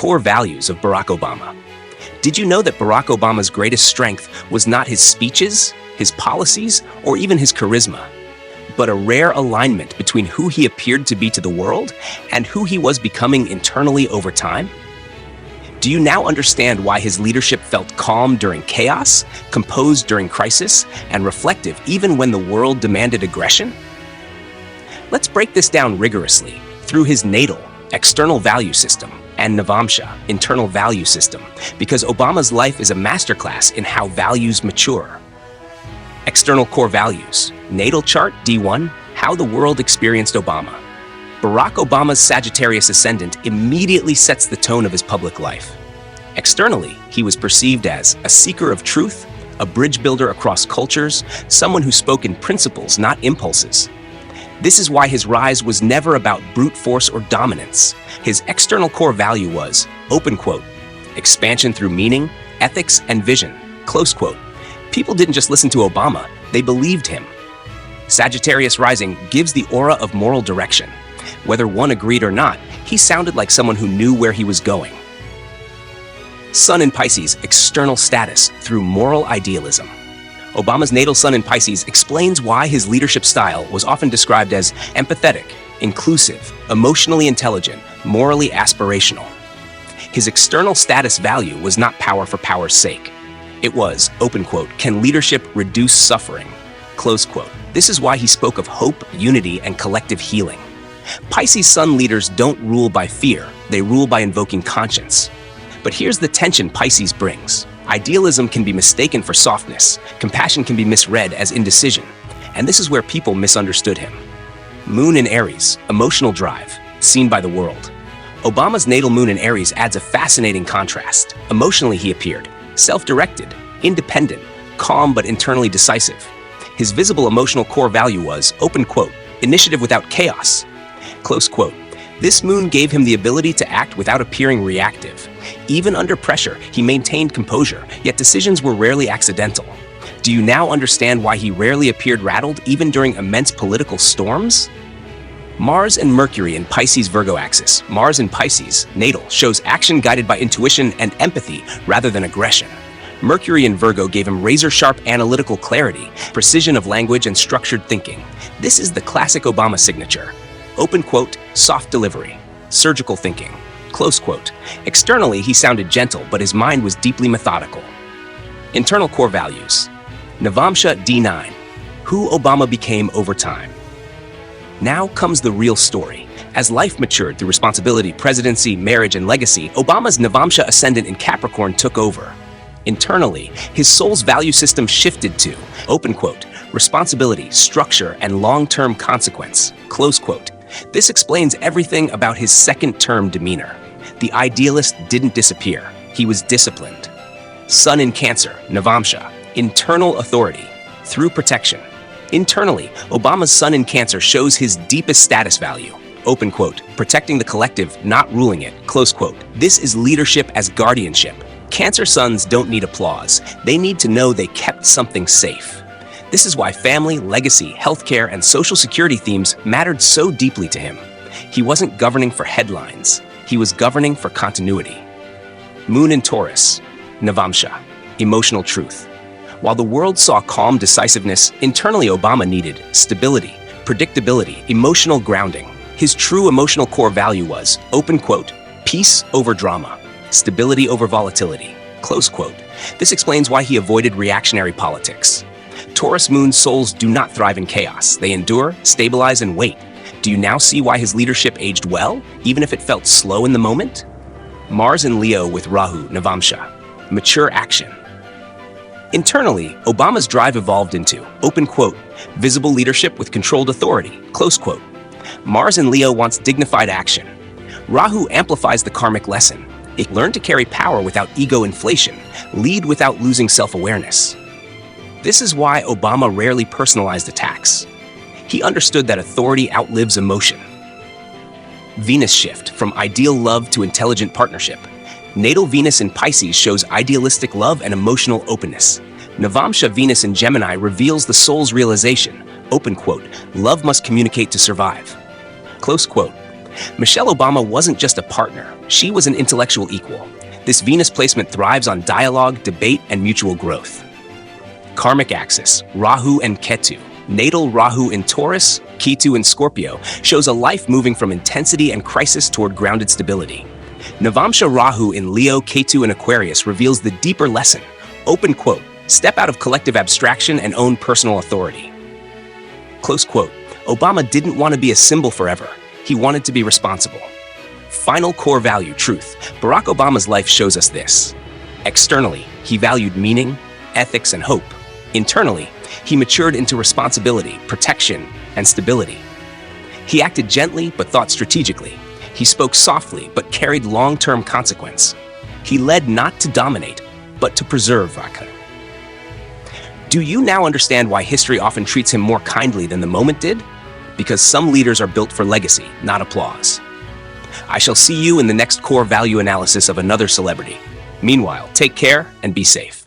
Core values of Barack Obama. Did you know that Barack Obama's greatest strength was not his speeches, his policies, or even his charisma, but a rare alignment between who he appeared to be to the world and who he was becoming internally over time? Do you now understand why his leadership felt calm during chaos, composed during crisis, and reflective even when the world demanded aggression? Let's break this down rigorously through his natal, external value system, and Navamsha, internal value system, because Obama's life is a masterclass in how values mature. External core values. Natal chart, D1, how the world experienced Obama. Barack Obama's Sagittarius Ascendant immediately sets the tone of his public life. Externally, he was perceived as a seeker of truth, a bridge builder across cultures, someone who spoke in principles, not impulses. This is why his rise was never about brute force or dominance. His external core value was, open quote, expansion through meaning, ethics, and vision, close quote. People didn't just listen to Obama, they believed him. Sagittarius rising gives the aura of moral direction. Whether one agreed or not, he sounded like someone who knew where he was going. Sun in Pisces, external status through moral idealism. Obama's natal sun in Pisces explains why his leadership style was often described as empathetic, inclusive, emotionally intelligent, morally aspirational. His external status value was not power for power's sake. It was, open quote, can leadership reduce suffering, close quote. This is why he spoke of hope, unity, and collective healing. Pisces sun leaders don't rule by fear, they rule by invoking conscience. But here's the tension Pisces brings. Idealism can be mistaken for softness, compassion can be misread as indecision, and this is where people misunderstood him. Moon in Aries, emotional drive, seen by the world. Obama's natal moon in Aries adds a fascinating contrast. Emotionally, he appeared self-directed, independent, calm but internally decisive. His visible emotional core value was, open quote, initiative without chaos, close quote. This moon gave him the ability to act without appearing reactive. Even under pressure, he maintained composure, yet decisions were rarely accidental. Do you now understand why he rarely appeared rattled even during immense political storms? Mars and Mercury in Pisces Virgo axis. Mars in Pisces, natal, shows action guided by intuition and empathy rather than aggression. Mercury in Virgo gave him razor-sharp analytical clarity, precision of language, and structured thinking. This is the classic Obama signature. Open quote, soft delivery, surgical thinking, close quote. Externally, he sounded gentle, but his mind was deeply methodical. Internal core values. Navamsha D9, who Obama became over time. Now comes the real story. As life matured through responsibility, presidency, marriage, and legacy, Obama's Navamsha ascendant in Capricorn took over. Internally, his soul's value system shifted to, open quote, responsibility, structure, and long-term consequence, close quote. This explains everything about his second-term demeanor. The idealist didn't disappear. He was disciplined. Sun in Cancer, Navamsha, internal authority, through protection. Internally, Obama's sun in Cancer shows his deepest status value. Open quote, protecting the collective, not ruling it, close quote. This is leadership as guardianship. Cancer suns don't need applause. They need to know they kept something safe. This is why family, legacy, healthcare, and social security themes mattered so deeply to him. He wasn't governing for headlines. He was governing for continuity. Moon in Taurus, Navamsha, emotional truth. While the world saw calm decisiveness, internally Obama needed stability, predictability, emotional grounding. His true emotional core value was, open quote, peace over drama, stability over volatility, close quote. This explains why he avoided reactionary politics. Taurus moon souls do not thrive in chaos. They endure, stabilize, and wait. Do you now see why his leadership aged well, even if it felt slow in the moment? Mars in Leo with Rahu, Navamsha, mature action. Internally, Obama's drive evolved into, open quote, visible leadership with controlled authority, close quote. Mars in Leo wants dignified action. Rahu amplifies the karmic lesson. It learned to carry power without ego inflation, lead without losing self-awareness. This is why Obama rarely personalized attacks. He understood that authority outlives emotion. Venus shift from ideal love to intelligent partnership. Natal Venus in Pisces shows idealistic love and emotional openness. Navamsha Venus in Gemini reveals the soul's realization, open quote, love must communicate to survive, close quote. Michelle Obama wasn't just a partner, she was an intellectual equal. This Venus placement thrives on dialogue, debate, and mutual growth. Karmic axis, Rahu and Ketu. Natal Rahu in Taurus, Ketu in Scorpio, shows a life moving from intensity and crisis toward grounded stability. Navamsha Rahu in Leo, Ketu in Aquarius reveals the deeper lesson. Open quote, step out of collective abstraction and own personal authority. Close quote, Obama didn't want to be a symbol forever. He wanted to be responsible. Final core value, truth. Barack Obama's life shows us this. Externally, he valued meaning, ethics, and hope. Internally, he matured into responsibility, protection, and stability. He acted gently but thought strategically. He spoke softly but carried long-term consequence. He led not to dominate, but to preserve Vaka. Do you now understand why history often treats him more kindly than the moment did? Because some leaders are built for legacy, not applause. I shall see you in the next core value analysis of another celebrity. Meanwhile, take care and be safe.